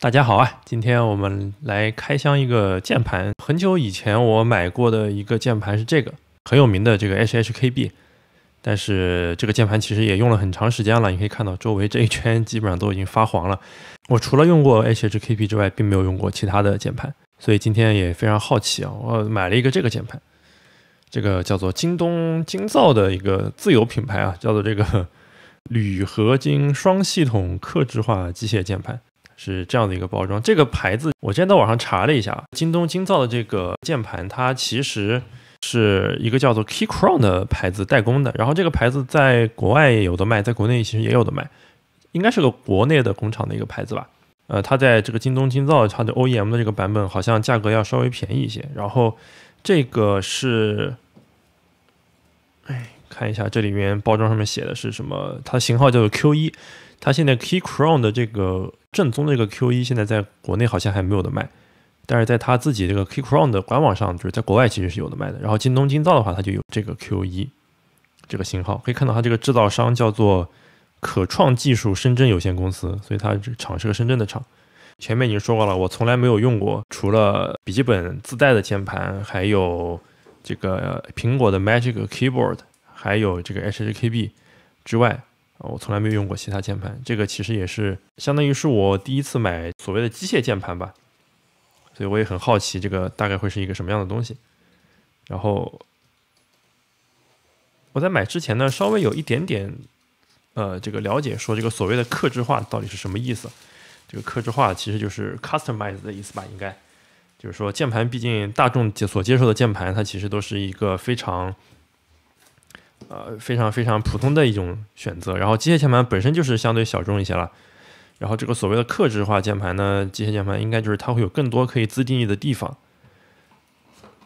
大家好啊！今天我们来开箱一个键盘。很久以前我买过的一个键盘是这个很有名的这个 HHKB， 但是这个键盘其实也用了很长时间了。你可以看到周围这一圈基本上都已经发黄了。我除了用过 HHKB 之外，并没有用过其他的键盘，所以今天也非常好奇啊！我买了一个这个键盘，这个叫做京东精造的一个自有品牌啊，叫做这个铝合金双系统客制化机械键盘。是这样的一个包装，这个牌子我之前在网上查了一下，京东精造的这个键盘，它其实是一个叫做 Keychron 的牌子代工的，然后这个牌子在国外也有的卖，在国内其实也有的卖，应该是个国内的工厂的一个牌子吧。它在这个京东精造它的 OEM 的这个版本好像价格要稍微便宜一些，然后这个是，看一下这里面包装上面写的是什么，它的型号叫做 Q1。它现在 Keychron 的这个正宗的这个 Q1 现在在国内好像还没有的卖，但是在它自己这个 Keychron 的官网上，就是在国外其实是有的卖的。然后京东精造的话，它就有这个 Q1 这个型号，可以看到它这个制造商叫做可创技术深圳有限公司，所以它这厂是个深圳的厂。前面已经说过了，我从来没有用过，除了笔记本自带的键盘，还有这个苹果的 Magic Keyboard， 还有这个 HHKB 之外。我从来没有用过其他键盘，这个其实也是相当于是我第一次买所谓的机械键盘吧，所以我也很好奇这个大概会是一个什么样的东西。然后我在买之前呢，稍微有一点点这个了解，说这个所谓的客制化到底是什么意思。这个客制化其实就是 customize 的意思吧，应该就是说键盘，毕竟大众所接受的键盘，它其实都是一个非常非常普通的一种选择，然后机械键盘本身就是相对小众一些了。然后这个所谓的客制化键盘呢，机械键盘应该就是它会有更多可以自定义的地方。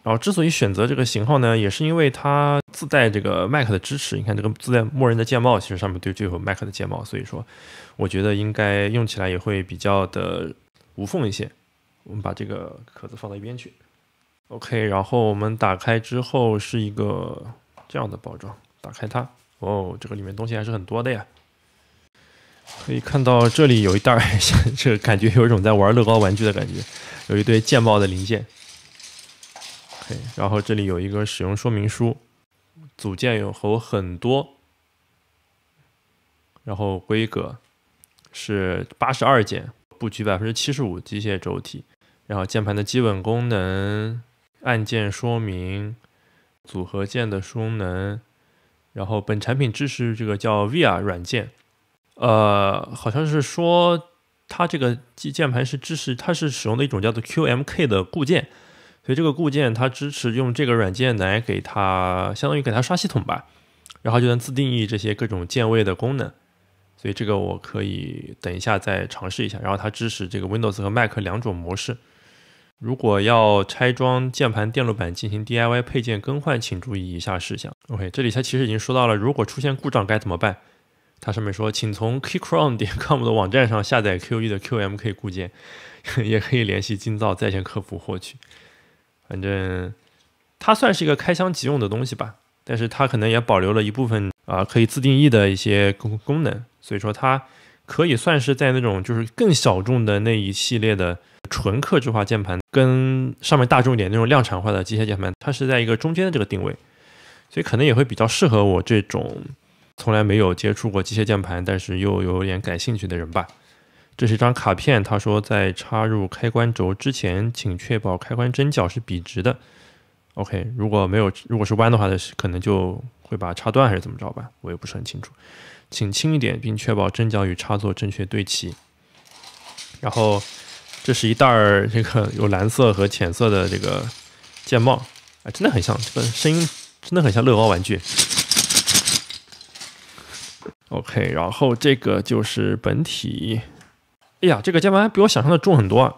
然后之所以选择这个型号呢，也是因为它自带这个 Mac 的支持。你看这个自带默认的键帽，其实上面就有 Mac 的键帽，所以说我觉得应该用起来也会比较的无缝一些。我们把这个壳子放到一边去。OK， 然后我们打开之后是一个这样的包装。打开它，哦，这个里面东西还是很多的呀。可以看到这里有一袋，这个感觉有一种在玩乐高玩具的感觉，有一堆键帽的零件。OK， 然后这里有一个使用说明书，组件有很多，然后规格是82件，布局75%机械轴体，然后键盘的基本功能、按键说明、组合键的功能。然后本产品支持这个叫 VIA 软件，好像是说它这个键盘是支持，它是使用的一种叫做 QMK 的固件，所以这个固件它支持用这个软件来给它相当于给它刷系统吧，然后就能自定义这些各种键位的功能，所以这个我可以等一下再尝试一下。然后它支持这个 Windows 和 Mac 两种模式。如果要拆装键盘电路板进行 DIY 配件更换，请注意以下事项。OK， 这里它其实已经说到了，如果出现故障该怎么办。它上面说，请从 keychron.com 的网站上下载 Q1 的 QMK 固件，也可以联系精造在线客服获取。反正它算是一个开箱即用的东西吧，但是它可能也保留了一部分可以自定义的一些功能，所以说它可以算是在那种就是更小众的那一系列的纯客制化键盘跟上面大众一点那种量产化的机械键盘，它是在一个中间的这个定位，所以可能也会比较适合我这种从来没有接触过机械键盘但是又有点感兴趣的人吧。这是一张卡片，他说在插入开关轴之前请确保开关针脚是笔直的。 OK， 如果是弯的话可能就会把它插断还是怎么着吧，我也不是很清楚。请轻一点并确保针脚与插座正确对齐。然后这是一袋这个有蓝色和浅色的这个键帽，真的很像，这个声音真的很像乐高玩具。OK， 然后这个就是本体。哎呀，这个键盘比我想象的重很多啊！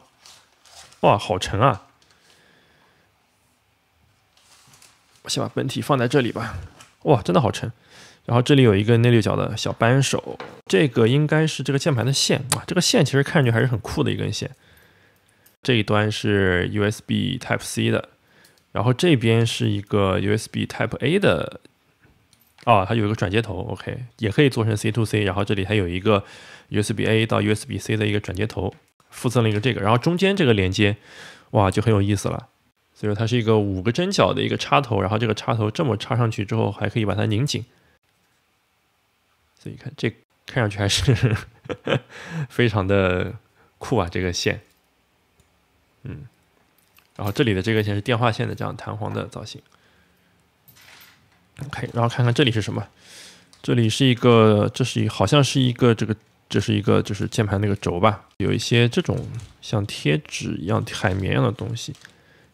哇，好沉啊！我先把本体放在这里吧。哇，真的好沉。然后这里有一个内六角的小扳手，这个应该是这个键盘的线啊，这个线其实看上去还是很酷的一根线。这一端是 USB Type-C 的，然后这边是一个 USB Type-A 的，它有一个转接头 ，OK， 也可以做成 C to C， 然后这里还有一个 USB-A 到 USB-C 的一个转接头，附赠了一个这个，然后中间这个连接，哇，就很有意思了。所以说它是一个5个针脚的一个插头，然后这个插头这么插上去之后，还可以把它拧紧。所以看这看上去还是非常的酷啊，这个线。然后这里的这个线是电话线的这样弹簧的造型。OK， 然后看看这里是什么？这里是一个，好像是一个这是一个就是键盘那个轴吧，有一些这种像贴纸一样、海绵一样的东西。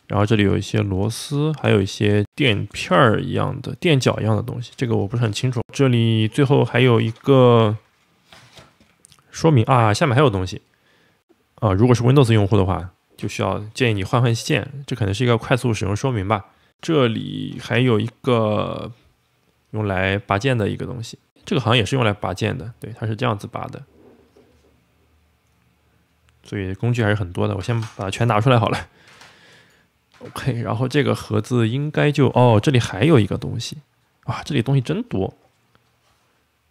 然后这里有一些螺丝，还有一些垫片儿一样的、垫脚一样的东西，这个我不是很清楚。这里最后还有一个说明啊，下面还有东西啊。如果是 Windows 用户的话，就需要建议你换线，这可能是一个快速使用说明吧。这里还有一个用来拔键的一个东西，这个好像也是用来拔键的，对，它是这样子拔的。所以工具还是很多的，我先把它全拿出来好了。OK， 然后这个盒子应该就这里还有一个东西，哇，这里东西真多。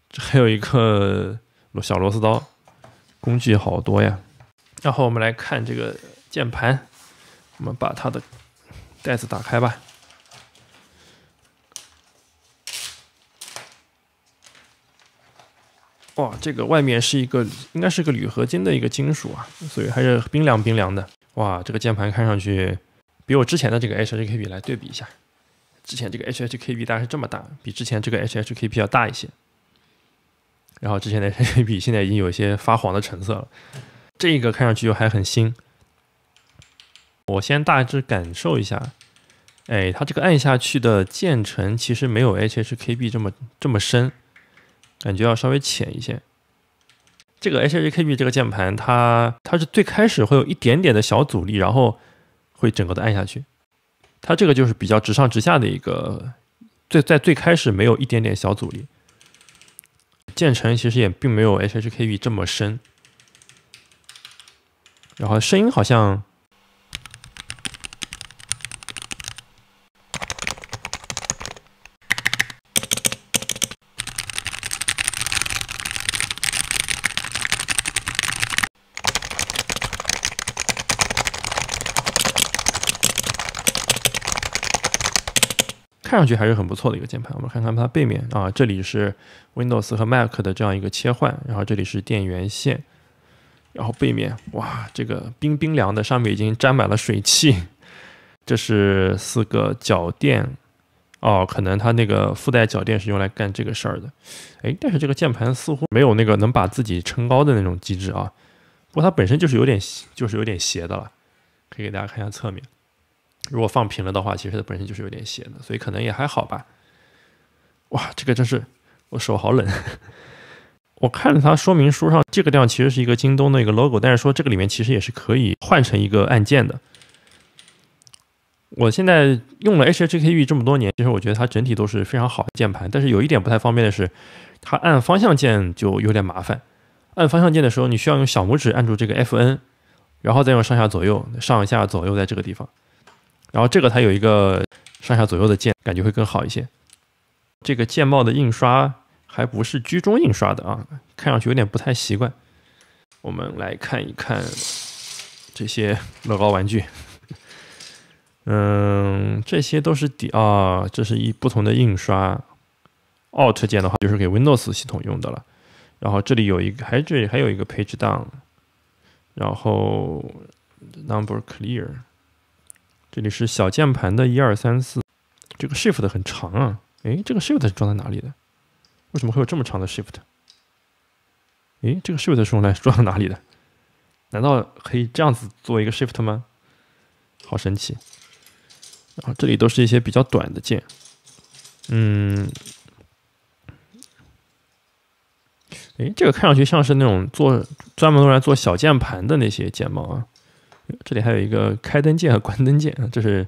这还有一个小螺丝刀，工具好多呀。然后我们来看这个键盘，我们把它的袋子打开吧。哇，这个外面是一个应该是个铝合金的一个金属啊，所以还是冰凉冰凉的。哇，这个键盘看上去比我之前的这个 HHKB 来对比一下，之前这个 HHKB 大概是这么大，比之前这个 HHKB 要大一些。然后之前的 HHKB 现在已经有一些发黄的成色了，这个看上去又还很新。我先大致感受一下，哎，它这个按下去的键程其实没有 HHKB 这么深，感觉要稍微浅一些。这个 HHKB 这个键盘它是最开始会有一点点的小阻力，然后会整个的按下去。它这个就是比较直上直下的一个，在最开始没有一点点小阻力，键程其实也并没有 HHKB 这么深。然后声音好像看上去还是很不错的一个键盘。我们看看它背面啊，这里是 Windows 和 Mac 的这样一个切换，然后这里是电源线，然后背面哇，这个冰冰凉的，上面已经沾满了水汽。这是4个脚垫可能它那个附带脚垫是用来干这个事儿的。哎，但是这个键盘似乎没有那个能把自己撑高的那种机制啊。不过它本身就是有点斜的了，可以给大家看一下侧面。如果放平了的话，其实它本身就是有点斜的，所以可能也还好吧。哇，这个真是我手好冷。我看了它说明书上，这个地方其实是一个京东的一个 logo， 但是说这个里面其实也是可以换成一个按键的。我现在用了 HHKB 这么多年，其实我觉得它整体都是非常好的键盘，但是有一点不太方便的是，它按方向键就有点麻烦。按方向键的时候，你需要用小拇指按住这个 FN， 然后再用上下左右在这个地方。然后这个它有一个上下左右的键，感觉会更好一些。这个键帽的印刷还不是居中印刷的啊，看上去有点不太习惯。我们来看一看这些乐高玩具。这些都是这是不同的印刷。Alt 键的话就是给 Windows 系统用的了。然后这里有一个，还有一个 Page Down， 然后 Number Clear。这里是小键盘的1、2、3、4，这个 Shift 很长啊。诶，这个 Shift 是装在哪里的？为什么会有这么长的 Shift？ 诶，这个 Shift 是用来装在哪里的？难道可以这样子做一个 Shift 吗？好神奇。然后这里都是一些比较短的键。诶，这个看上去像是那种专门用来做小键盘的那些键帽啊。这里还有一个开灯键和关灯键，这是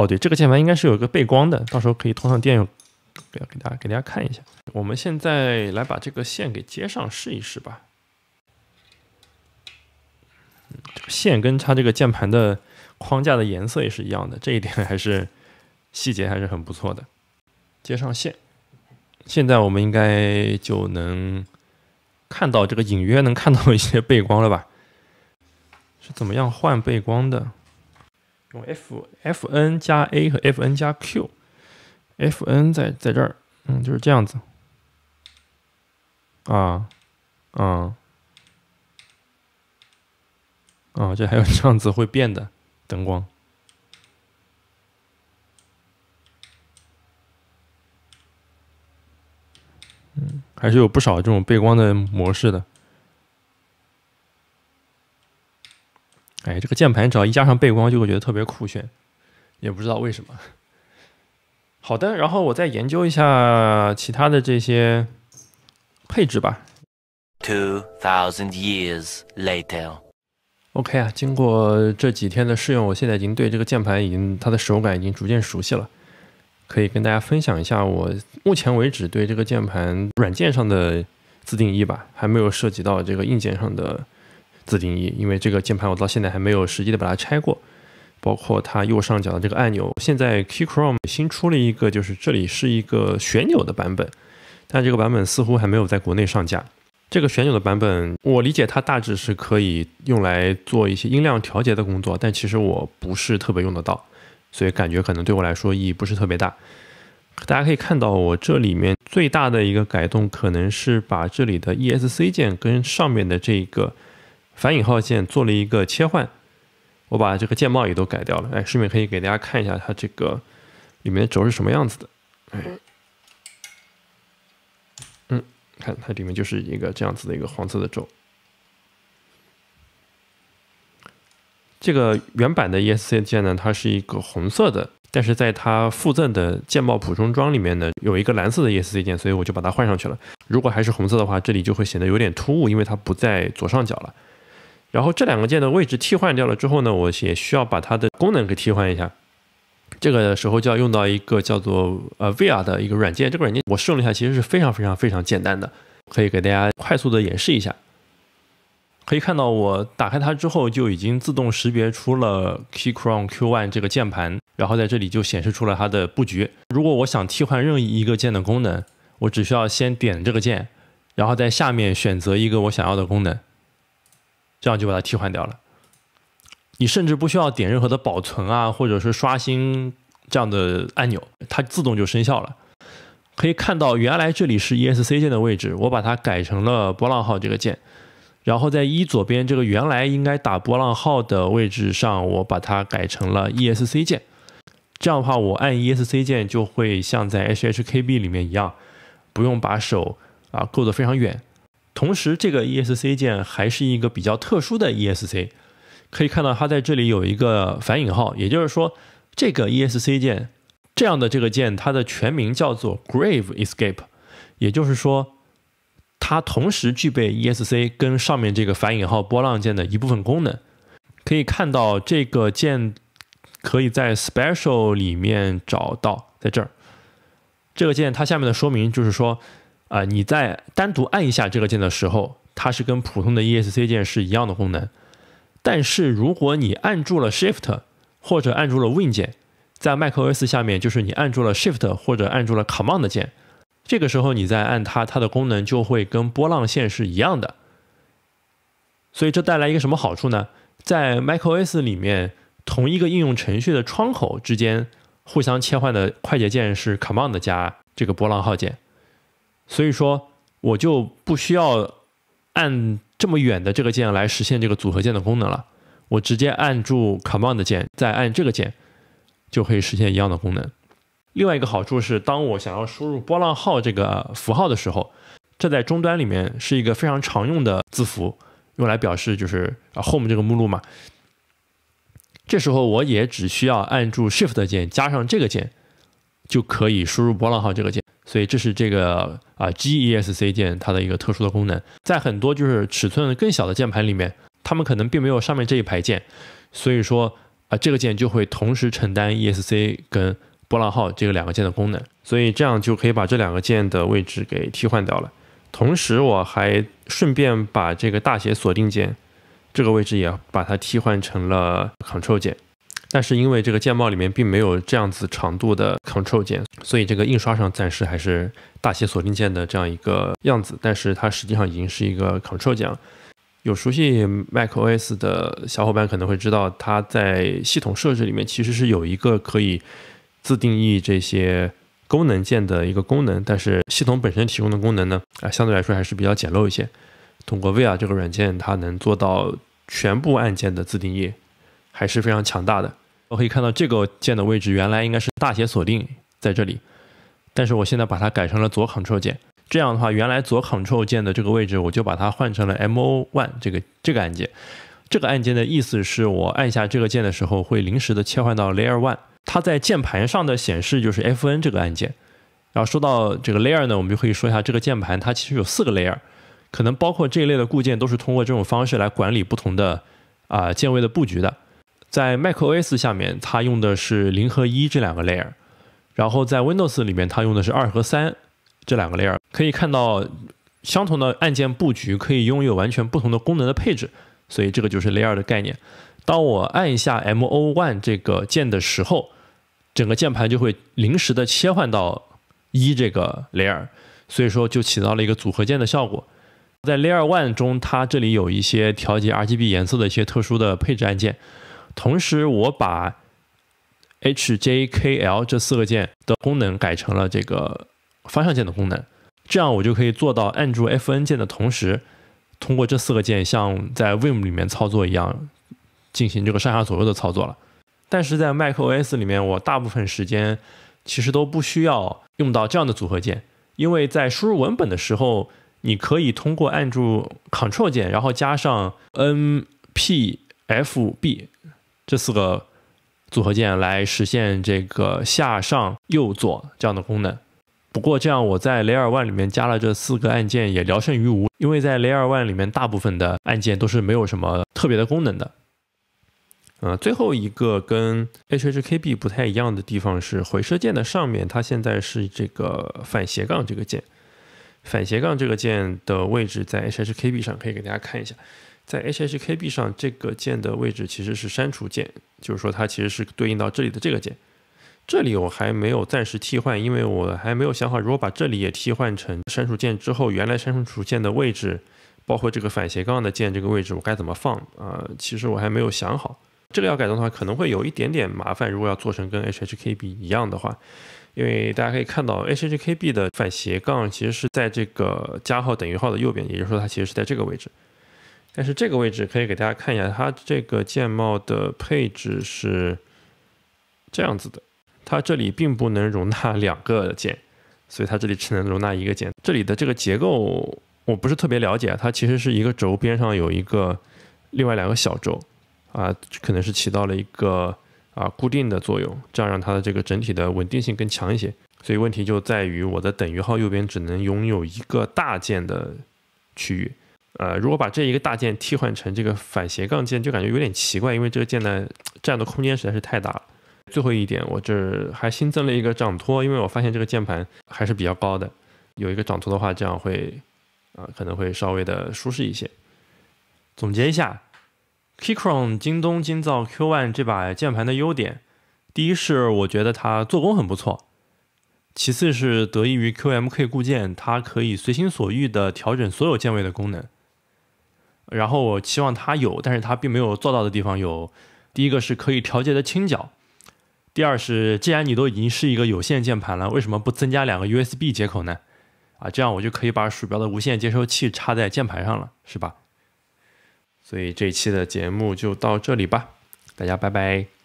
对，这个键盘应该是有一个背光的，到时候可以通上电用，给大家看一下。我们现在来把这个线给接上试一试吧。这个线跟它这个键盘的框架的颜色也是一样的，这一点还是细节还是很不错的。接上线，现在我们应该就能看到这个隐约能看到一些背光了吧。是怎么样换背光的？用 Fn 加 A 和 Fn 加 Q，Fn 在这儿，就是这样子。这还有这样子会变的灯光。还是有不少这种背光的模式的。哎，这个键盘只要一加上背光，就会觉得特别酷炫，也不知道为什么。好的，然后我再研究一下其他的这些配置吧。2000 years later. OK 啊，经过这几天的试用，我现在已经对这个键盘它的手感已经逐渐熟悉了，可以跟大家分享一下我目前为止对这个键盘软件上的自定义吧，还没有涉及到这个硬件上的自定义，因为这个键盘我到现在还没有实际的把它拆过，包括它右上角的这个按钮。现在 Keychron 新出了一个，就是这里是一个旋钮的版本，但这个版本似乎还没有在国内上架。这个旋钮的版本，我理解它大致是可以用来做一些音量调节的工作，但其实我不是特别用得到，所以感觉可能对我来说意义不是特别大。大家可以看到，我这里面最大的一个改动，可能是把这里的 ESC 键跟上面的这个反引号键做了一个切换。我把这个键帽也都改掉了，顺便可以给大家看一下它这个里面的轴是什么样子的。看它里面就是一个这样子的一个黄色的轴。这个原版的 ESC 键呢，它是一个红色的，但是在它附赠的键帽补充装里面呢，有一个蓝色的 ESC 键，所以我就把它换上去了。如果还是红色的话，这里就会显得有点突兀，因为它不在左上角了。然后这两个键的位置替换掉了之后呢，我也需要把它的功能给替换一下。这个时候就要用到一个叫做VR 的一个软件，这个软件我试用了一下，其实是非常简单的，可以给大家快速的演示一下。可以看到我打开它之后，就已经自动识别出了 Keychron Q1 这个键盘，然后在这里就显示出了它的布局。如果我想替换任意一个键的功能，我只需要先点这个键，然后在下面选择一个我想要的功能，这样就把它替换掉了。你甚至不需要点任何的保存啊，或者是刷新这样的按钮，它自动就生效了。可以看到原来这里是 ESC 键的位置，我把它改成了波浪号这个键，然后在左边这个原来应该打波浪号的位置上，我把它改成了 ESC 键。这样的话，我按 ESC 键就会像在 HHKB 里面一样，不用把手够得非常远。同时，这个 ESC 键还是一个比较特殊的 ESC。可以看到它在这里有一个反引号，也就是说这个 ESC 键这样的这个键，它的全名叫做 Grave Escape， 也就是说它同时具备 ESC 跟上面这个反引号波浪键的一部分功能。可以看到这个键可以在 Special 里面找到，在这儿这个键它下面的说明就是说你在单独按一下这个键的时候，它是跟普通的 ESC 键是一样的功能。但是如果你按住了 Shift 或者按住了 Win 键，在 macOS 下面就是你按住了 Shift 或者按住了 Command 键，这个时候你再按它的功能就会跟波浪线是一样的。所以这带来一个什么好处呢？在 macOS 里面，同一个应用程序的窗口之间互相切换的快捷键是 Command 加这个波浪号键，所以说我就不需要按这么远的这个键来实现这个组合键的功能了，我直接按住 Command 键，再按这个键，就可以实现一样的功能。另外一个好处是，当我想要输入波浪号这个符号的时候，这在终端里面是一个非常常用的字符，用来表示就是 Home 这个目录嘛。这时候我也只需要按住 Shift 键加上这个键，就可以输入波浪号这个键。所以这是这个GESC 键它的一个特殊的功能。在很多就是尺寸更小的键盘里面，它们可能并没有上面这一排键，所以说这个键就会同时承担 ESC 跟波浪号这个两个键的功能，所以这样就可以把这两个键的位置给替换掉了。同时我还顺便把这个大写锁定键这个位置也把它替换成了 Ctrl 键。但是因为这个键帽里面并没有这样子长度的 Ctrl 键，所以这个印刷上暂时还是大写锁定键的这样一个样子，但是它实际上已经是一个 Ctrl 键了。有熟悉 macOS 的小伙伴可能会知道，它在系统设置里面其实是有一个可以自定义这些功能键的一个功能，但是系统本身提供的功能呢，相对来说还是比较简陋一些。通过 Via 这个软件，它能做到全部按键的自定义，还是非常强大的。我可以看到这个键的位置原来应该是大写锁定在这里，但是我现在把它改成了左 Ctrl 键。这样的话，原来左 Ctrl 键的这个位置，我就把它换成了 MO1 这个按键。这个按键的意思是我按下这个键的时候，会临时的切换到 Layer 1。它在键盘上的显示就是 FN 这个按键。然后说到这个 Layer 呢，我们就可以说一下这个键盘它其实有4个 Layer， 可能包括这一类的固件都是通过这种方式来管理不同的键位的布局的。在 macOS 下面，它用的是0和1这2个 Layer， 然后在 Windows 里面它用的是2和3这2个 Layer。可以看到相同的按键布局可以拥有完全不同的功能的配置，所以这个就是 Layer 的概念。当我按一下 MO1 这个键的时候，整个键盘就会临时的切换到1这个 Layer， 所以说就起到了一个组合键的效果。在 Layer 1 中，它这里有一些调节 RGB 颜色的一些特殊的配置按键，同时我把 HJKL 这4个键的功能改成了这个方向键的功能，这样我就可以做到按住 FN 键的同时，通过这4个键像在 Vim 里面操作一样进行这个上下左右的操作了。但是在 macOS 里面，我大部分时间其实都不需要用到这样的组合键，因为在输入文本的时候，你可以通过按住 Ctrl 键，然后加上 NPFB 这4个组合键来实现这个下上右左这样的功能。不过这样我在 Layer 1 里面加了这4个按键也聊胜于无，因为在 Layer 1 里面大部分的按键都是没有什么特别的功能的。最后一个跟 HHKB 不太一样的地方是回车键的上面，它现在是这个反斜杠这个键。反斜杠这个键的位置在 HHKB 上，可以给大家看一下。在 HHKB 上，这个键的位置其实是删除键，就是说它其实是对应到这里的这个键。这里我还没有暂时替换，因为我还没有想好，如果把这里也替换成删除键之后，原来删除键的位置，包括这个反斜杠的键这个位置，我该怎么放其实我还没有想好。这个要改动的话，可能会有一点点麻烦。如果要做成跟 HHKB 一样的话，因为大家可以看到 HHKB 的反斜杠其实是在这个加号等于号的右边，也就是说它其实是在这个位置。但是这个位置可以给大家看一下，它这个键帽的配置是这样子的，它这里并不能容纳2个键，所以它这里只能容纳1个键。这里的这个结构我不是特别了解，它其实是一个轴边上有一个另外2个小轴。可能是起到了一个固定的作用，这样让它的这个整体的稳定性更强一些。所以问题就在于我的等于号右边只能拥有1个大键的区域。如果把这一个大键替换成这个反斜杠键，就感觉有点奇怪，因为这个键呢占的空间实在是太大了。最后一点，我这还新增了一个掌托，因为我发现这个键盘还是比较高的，有一个掌托的话，这样会可能会稍微的舒适一些。总结一下。Keychron 京东精造 Q1 这把键盘的优点，第一是我觉得它做工很不错，其次是得益于 QMK 固件，它可以随心所欲的调整所有键位的功能。然后我期望它有，但是它并没有做到的地方有，第一个是可以调节的倾角，第二是既然你都已经是一个有线键盘了，为什么不增加2个 USB 接口呢？这样我就可以把鼠标的无线接收器插在键盘上了，是吧？所以这一期的节目就到这里吧，大家拜拜。